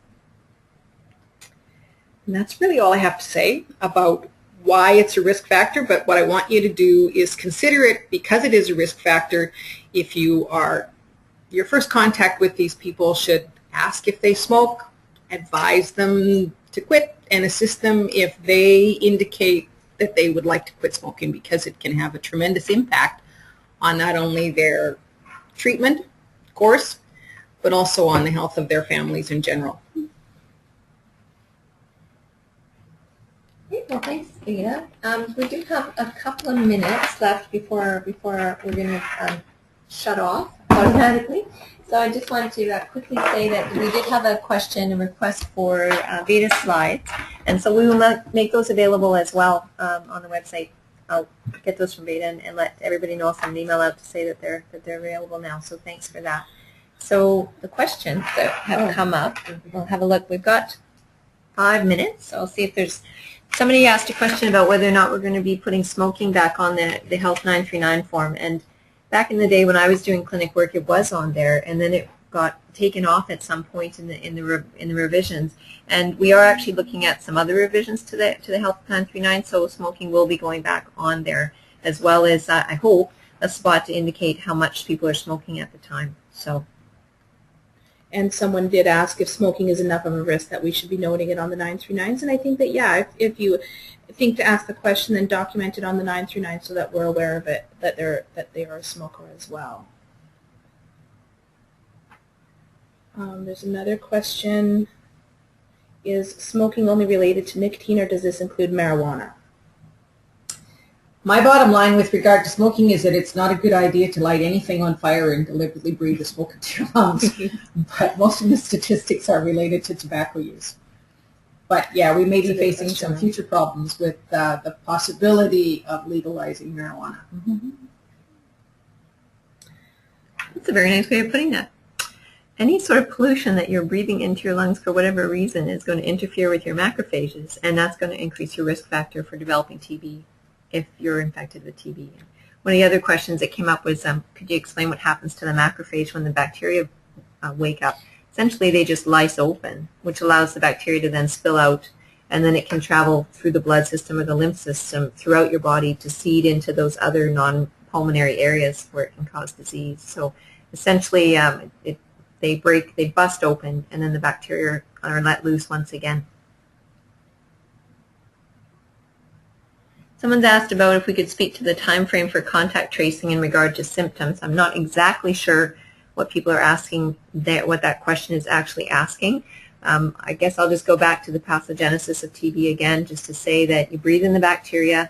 And that's really all I have to say about why it's a risk factor, but what I want you to do is consider it because it is a risk factor. If you are, your first contact with these people should ask if they smoke, advise them to quit, and assist them if they indicate that they would like to quit smoking, because it can have a tremendous impact on not only their treatment course, but also on the health of their families in general. Great. Well, thanks, Veda. We do have a couple of minutes left before we're going to shut off automatically. So I just wanted to quickly say that we did have a question and request for Veda slides, and so we will make those available as well on the website. I'll get those from Veda and let everybody know. I'll send an email out to say that they're available now. So thanks for that. So the questions that have come up, we'll have a look. We've got 5 minutes. So I'll see if there's somebody asked a question about whether or not we're going to be putting smoking back on the Health 939 form. And back in the day when I was doing clinic work, it was on there, and then it got taken off at some point in the revisions. And we are actually looking at some other revisions to the Health 939, so smoking will be going back on there, as well as I hope a spot to indicate how much people are smoking at the time. So. And someone did ask if smoking is enough of a risk that we should be noting it on the 939s, and I think that, yeah, if you think to ask the question, then document it on the 939 so that we're aware of it, that they are a smoker as well. There's another question. Is smoking only related to nicotine, or does this include marijuana? My bottom line with regard to smoking is that it's not a good idea to light anything on fire and deliberately breathe the smoke into your lungs. But most of the statistics are related to tobacco use. But yeah, we may be facing some future problems with the possibility of legalizing marijuana. Mm-hmm. That's a very nice way of putting that. Any sort of pollution that you're breathing into your lungs for whatever reason is going to interfere with your macrophages, and that's going to increase your risk factor for developing TB if you're infected with TB. One of the other questions that came up was, could you explain what happens to the macrophage when the bacteria wake up? Essentially, they just lyse open, which allows the bacteria to then spill out, and then it can travel through the blood system or the lymph system throughout your body to seed into those other non-pulmonary areas where it can cause disease. So essentially, they bust open, and then the bacteria are let loose once again. Someone's asked about if we could speak to the time frame for contact tracing in regard to symptoms. I'm not exactly sure what people are asking there, what that question is actually asking. I guess I'll just go back to the pathogenesis of TB again, just to say that you breathe in the bacteria,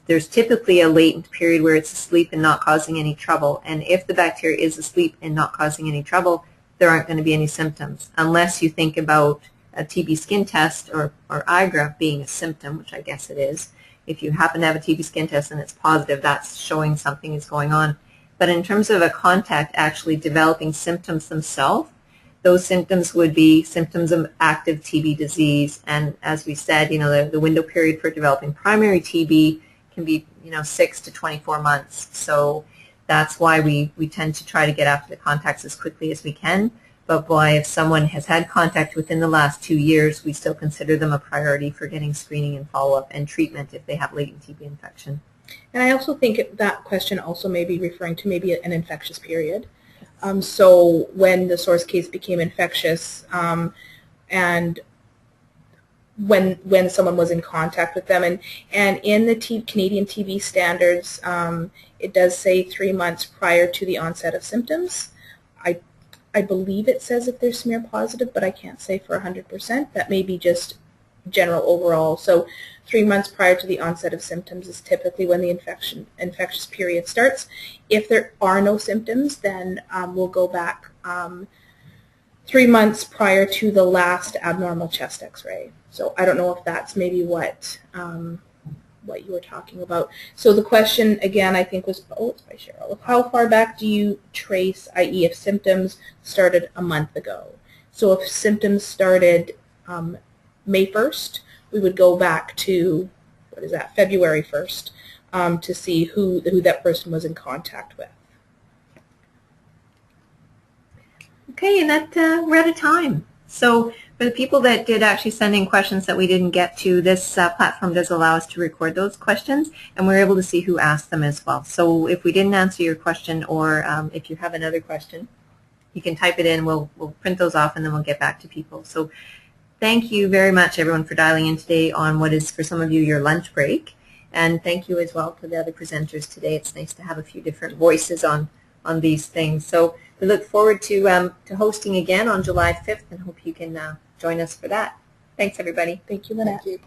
there's typically a latent period where it's asleep and not causing any trouble. And if the bacteria is asleep and not causing any trouble, there aren't going to be any symptoms, unless you think about a TB skin test or IGRA being a symptom, which I guess it is. If you happen to have a TB skin test and it's positive, that's showing something is going on. But in terms of a contact actually developing symptoms themselves, those symptoms would be symptoms of active TB disease. And as we said, the window period for developing primary TB can be, 6 to 24 months. So that's why we tend to try to get after the contacts as quickly as we can. But boy, if someone has had contact within the last 2 years, we still consider them a priority for getting screening and follow-up and treatment if they have latent TB infection. And I also think that question also may be referring to maybe an infectious period. So when the source case became infectious and when someone was in contact with them. And in the Canadian TB standards, it does say 3 months prior to the onset of symptoms. I believe it says if they're smear positive, but I can't say for 100%. That may be just general overall. So 3 months prior to the onset of symptoms is typically when the infectious period starts. If there are no symptoms, then we'll go back 3 months prior to the last abnormal chest x-ray. So I don't know if that's maybe what you were talking about. So the question, again, I think was, it's by Cheryl. How far back do you trace, i.e. if symptoms started a month ago? So if symptoms started May 1st, we would go back to, February 1st, to see who that person was in contact with. Okay, and that we're out of time. So for the people that did actually send in questions that we didn't get to, this platform does allow us to record those questions, and we're able to see who asked them as well. So if we didn't answer your question, or if you have another question, you can type it in. We'll print those off, and then we'll get back to people. So thank you very much, everyone, for dialing in today on what is, for some of you, your lunch break. And thank you as well to the other presenters today. It's nice to have a few different voices on these things. So we look forward to hosting again on July 5th, and hope you can join us for that. Thanks, everybody. Thank you, Linette. Thank you.